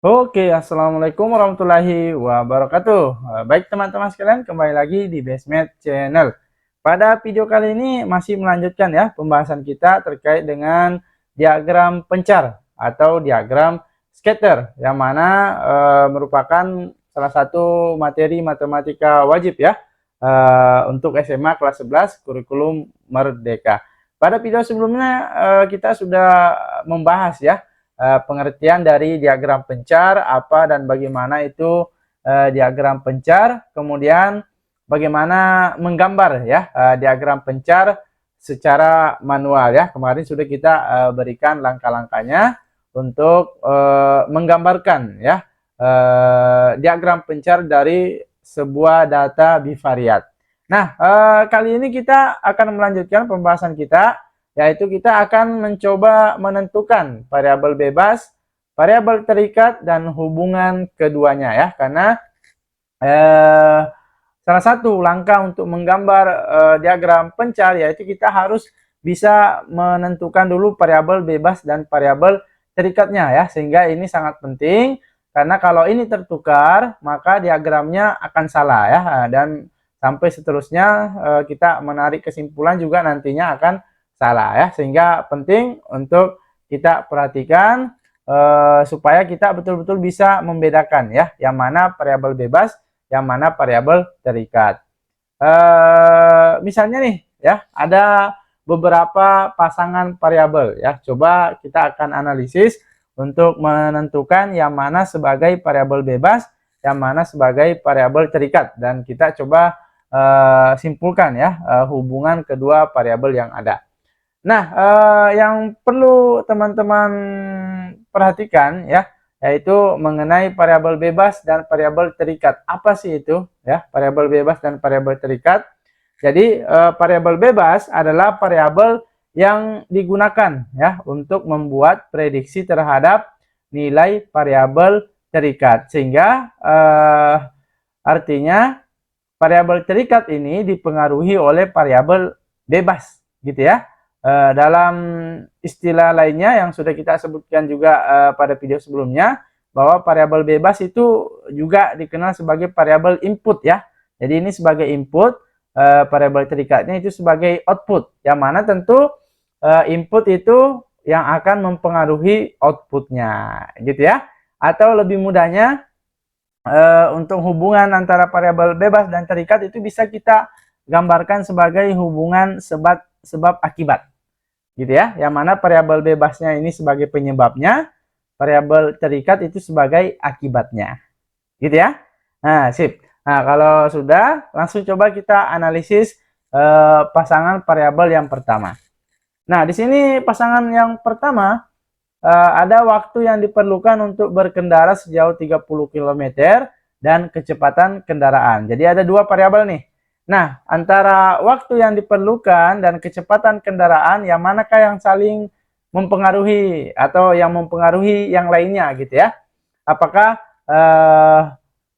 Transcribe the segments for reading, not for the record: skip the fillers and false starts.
Oke, assalamualaikum warahmatullahi wabarakatuh. Baik teman-teman sekalian, kembali lagi di Basement Channel. Pada video kali ini masih melanjutkan ya pembahasan kita terkait dengan diagram pencar atau diagram scatter, yang mana merupakan salah satu materi matematika wajib ya untuk SMA kelas 11 kurikulum Merdeka. Pada video sebelumnya kita sudah membahas ya pengertian dari diagram pencar, apa dan bagaimana itu diagram pencar, kemudian bagaimana menggambar ya diagram pencar secara manual ya. Kemarin sudah kita berikan langkah-langkahnya untuk menggambarkan ya diagram pencar dari sebuah data bivariat. Nah, kali ini kita akan melanjutkan pembahasan kita, yaitu kita akan mencoba menentukan variabel bebas, variabel terikat, dan hubungan keduanya ya. Karena salah satu langkah untuk menggambar diagram pencar yaitu kita harus bisa menentukan dulu variabel bebas dan variabel terikatnya ya. Sehingga ini sangat penting karena kalau ini tertukar maka diagramnya akan salah ya, dan sampai seterusnya kita menarik kesimpulan juga nantinya akan salah ya. Sehingga penting untuk kita perhatikan supaya kita betul-betul bisa membedakan ya yang mana variabel bebas, yang mana variabel terikat. Misalnya nih ya, ada beberapa pasangan variabel ya. Coba kita akan analisis untuk menentukan yang mana sebagai variabel bebas, yang mana sebagai variabel terikat, dan kita coba simpulkan ya hubungan kedua variabel yang ada. Nah, yang perlu teman-teman perhatikan ya, yaitu mengenai variabel bebas dan variabel terikat. Apa sih itu ya, variabel bebas dan variabel terikat? Jadi, variabel bebas adalah variabel yang digunakan ya untuk membuat prediksi terhadap nilai variabel terikat. Sehingga artinya variabel terikat ini dipengaruhi oleh variabel bebas gitu ya. Dalam istilah lainnya yang sudah kita sebutkan juga pada video sebelumnya, bahwa variabel bebas itu juga dikenal sebagai variabel input ya. Jadi ini sebagai input, variabel terikatnya itu sebagai output, yang mana tentu input itu yang akan mempengaruhi outputnya gitu ya. Atau lebih mudahnya, untuk hubungan antara variabel bebas dan terikat itu bisa kita gambarkan sebagai hubungan sebab akibat gitu ya, yang mana variabel bebasnya ini sebagai penyebabnya, variabel terikat itu sebagai akibatnya gitu ya. Nah sip, nah kalau sudah, langsung coba kita analisis pasangan variabel yang pertama. Nah di sini pasangan yang pertama ada waktu yang diperlukan untuk berkendara sejauh 30 km dan kecepatan kendaraan. Jadi ada dua variabel nih. Nah, antara waktu yang diperlukan dan kecepatan kendaraan, yang manakah yang saling mempengaruhi atau yang mempengaruhi yang lainnya gitu ya? Apakah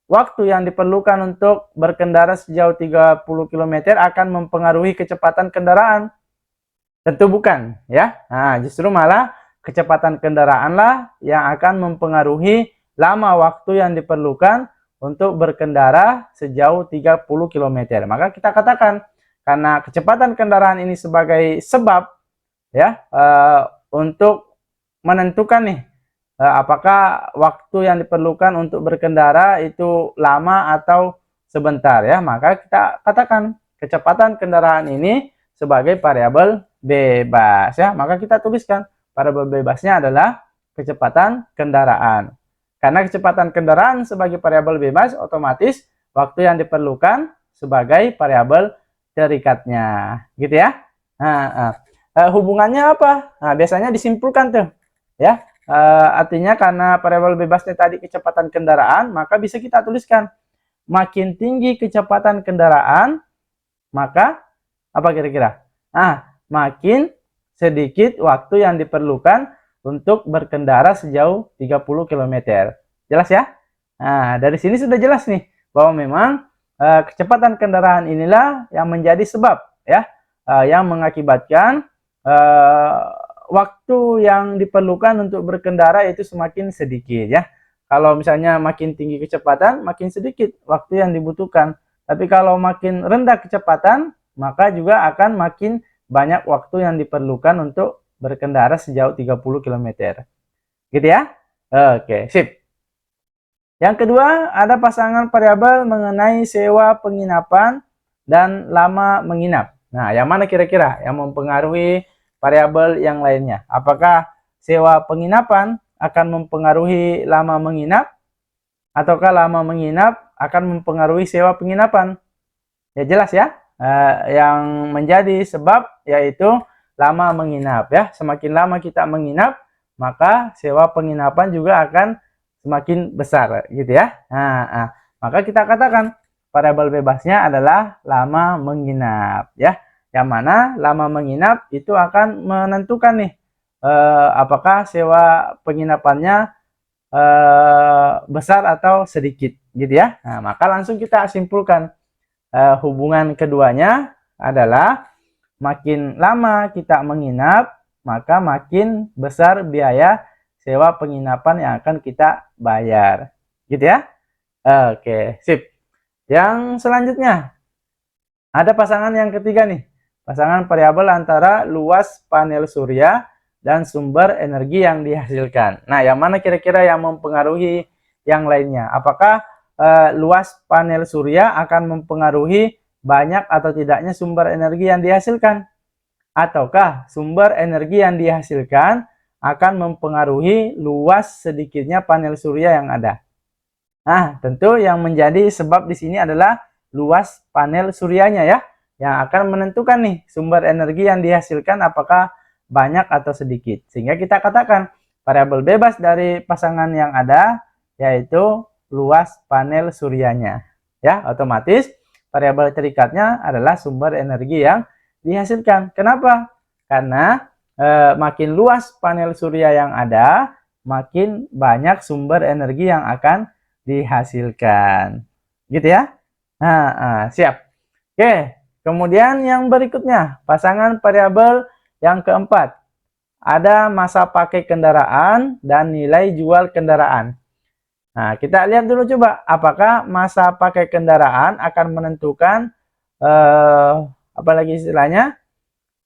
waktu yang diperlukan untuk berkendara sejauh 30 km akan mempengaruhi kecepatan kendaraan? Tentu bukan ya. Nah, justru malah kecepatan kendaraanlah yang akan mempengaruhi lama waktu yang diperlukan untuk berkendara sejauh 30 km. Maka kita katakan karena kecepatan kendaraan ini sebagai sebab ya untuk menentukan nih apakah waktu yang diperlukan untuk berkendara itu lama atau sebentar ya. Maka kita katakan kecepatan kendaraan ini sebagai variabel bebas ya. Maka kita tuliskan variabel bebasnya adalah kecepatan kendaraan. Karena kecepatan kendaraan sebagai variabel bebas, otomatis waktu yang diperlukan sebagai variabel terikatnya, gitu ya. Hubungannya apa? Nah, biasanya disimpulkan tuh, ya. Artinya karena variabel bebasnya tadi kecepatan kendaraan, maka bisa kita tuliskan makin tinggi kecepatan kendaraan, maka apa kira-kira? Makin sedikit waktu yang diperlukan untuk berkendara sejauh 30 km. Jelas ya? Nah, dari sini sudah jelas nih bahwa memang kecepatan kendaraan inilah yang menjadi sebab ya yang mengakibatkan waktu yang diperlukan untuk berkendara itu semakin sedikit ya. Kalau misalnya makin tinggi kecepatan, makin sedikit waktu yang dibutuhkan. Tapi kalau makin rendah kecepatan, maka juga akan makin banyak waktu yang diperlukan untuk berkendara sejauh 30 km. Gitu ya? Oke, sip. Yang kedua, ada pasangan variabel mengenai sewa penginapan dan lama menginap. Nah, yang mana kira-kira yang mempengaruhi variabel yang lainnya? Apakah sewa penginapan akan mempengaruhi lama menginap, ataukah lama menginap akan mempengaruhi sewa penginapan? Ya jelas ya, yang menjadi sebab yaitu lama menginap ya. Semakin lama kita menginap, maka sewa penginapan juga akan semakin besar gitu ya. Maka kita katakan variabel bebasnya adalah lama menginap ya. Yang mana lama menginap itu akan menentukan nih apakah sewa penginapannya besar atau sedikit gitu ya. Nah, maka langsung kita simpulkan hubungan keduanya adalah makin lama kita menginap, maka makin besar biaya sewa penginapan yang akan kita bayar. Gitu ya. Oke, sip. Yang selanjutnya, ada pasangan yang ketiga nih. Pasangan variabel antara luas panel surya dan sumber energi yang dihasilkan. Nah, yang mana kira-kira yang mempengaruhi yang lainnya? Apakah luas panel surya akan mempengaruhi banyak atau tidaknya sumber energi yang dihasilkan? Ataukah sumber energi yang dihasilkan akan mempengaruhi luas sedikitnya panel surya yang ada? Nah, tentu yang menjadi sebab di sini adalah luas panel suryanya ya, yang akan menentukan nih sumber energi yang dihasilkan apakah banyak atau sedikit. Sehingga kita katakan variabel bebas dari pasangan yang ada yaitu luas panel suryanya. Ya, otomatis variabel terikatnya adalah sumber energi yang dihasilkan. Kenapa? Karena makin luas panel surya yang ada, makin banyak sumber energi yang akan dihasilkan. Gitu ya. Siap. Oke, kemudian yang berikutnya, pasangan variabel yang keempat. Ada masa pakai kendaraan dan nilai jual kendaraan. Nah, kita lihat dulu coba apakah masa pakai kendaraan akan menentukan apalagi istilahnya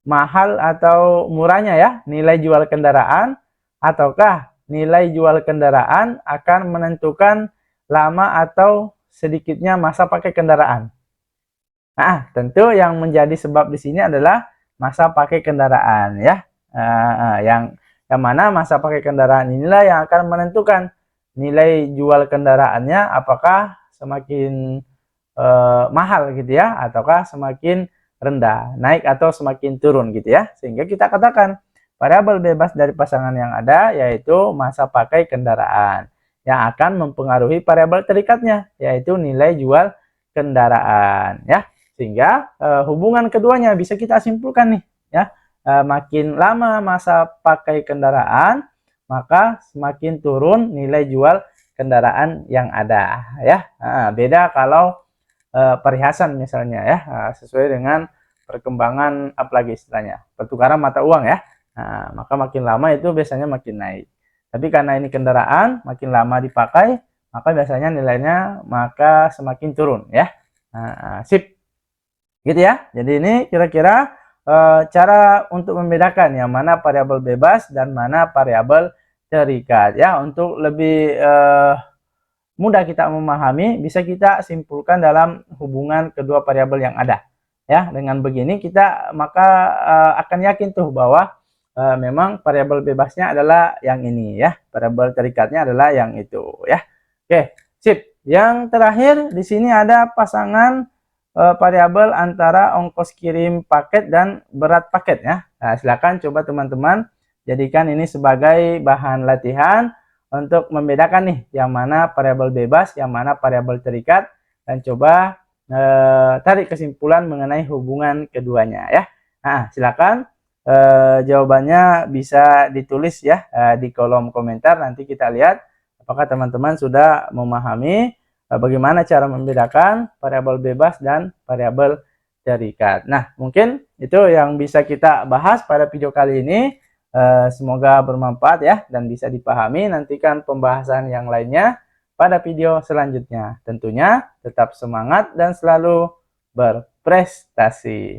mahal atau murahnya ya nilai jual kendaraan, ataukah nilai jual kendaraan akan menentukan lama atau sedikitnya masa pakai kendaraan. Nah, tentu yang menjadi sebab di sini adalah masa pakai kendaraan ya. Yang mana masa pakai kendaraan inilah yang akan menentukan nilai jual kendaraannya apakah semakin mahal gitu ya, ataukah semakin rendah, naik atau semakin turun gitu ya. Sehingga kita katakan variabel bebas dari pasangan yang ada yaitu masa pakai kendaraan yang akan mempengaruhi variabel terikatnya yaitu nilai jual kendaraan ya. Sehingga hubungan keduanya bisa kita simpulkan nih ya. Makin lama masa pakai kendaraan, maka semakin turun nilai jual kendaraan yang ada ya. Beda kalau perhiasan misalnya ya, sesuai dengan perkembangan apalagi istilahnya pertukaran mata uang ya. Maka makin lama itu biasanya makin naik. Tapi karena ini kendaraan, makin lama dipakai, maka biasanya nilainya maka semakin turun ya. Sip. Gitu ya. Jadi ini kira-kira cara untuk membedakan yang mana variabel bebas dan mana variabel terikat ya. Untuk lebih mudah kita memahami, bisa kita simpulkan dalam hubungan kedua variabel yang ada ya. Dengan begini kita maka akan yakin tuh bahwa memang variabel bebasnya adalah yang ini ya, variabel terikatnya adalah yang itu ya. Oke, sip. Yang terakhir di sini ada pasangan variabel antara ongkos kirim paket dan berat paket ya. Nah, silakan coba teman-teman jadikan ini sebagai bahan latihan untuk membedakan nih yang mana variabel bebas, yang mana variabel terikat, dan coba tarik kesimpulan mengenai hubungan keduanya ya. Nah, silakan jawabannya bisa ditulis ya di kolom komentar. Nanti kita lihat apakah teman-teman sudah memahami bagaimana cara membedakan variabel bebas dan variabel terikat. Nah, mungkin itu yang bisa kita bahas pada video kali ini. Semoga bermanfaat ya dan bisa dipahami. Nantikan pembahasan yang lainnya pada video selanjutnya. Tentunya tetap semangat dan selalu berprestasi.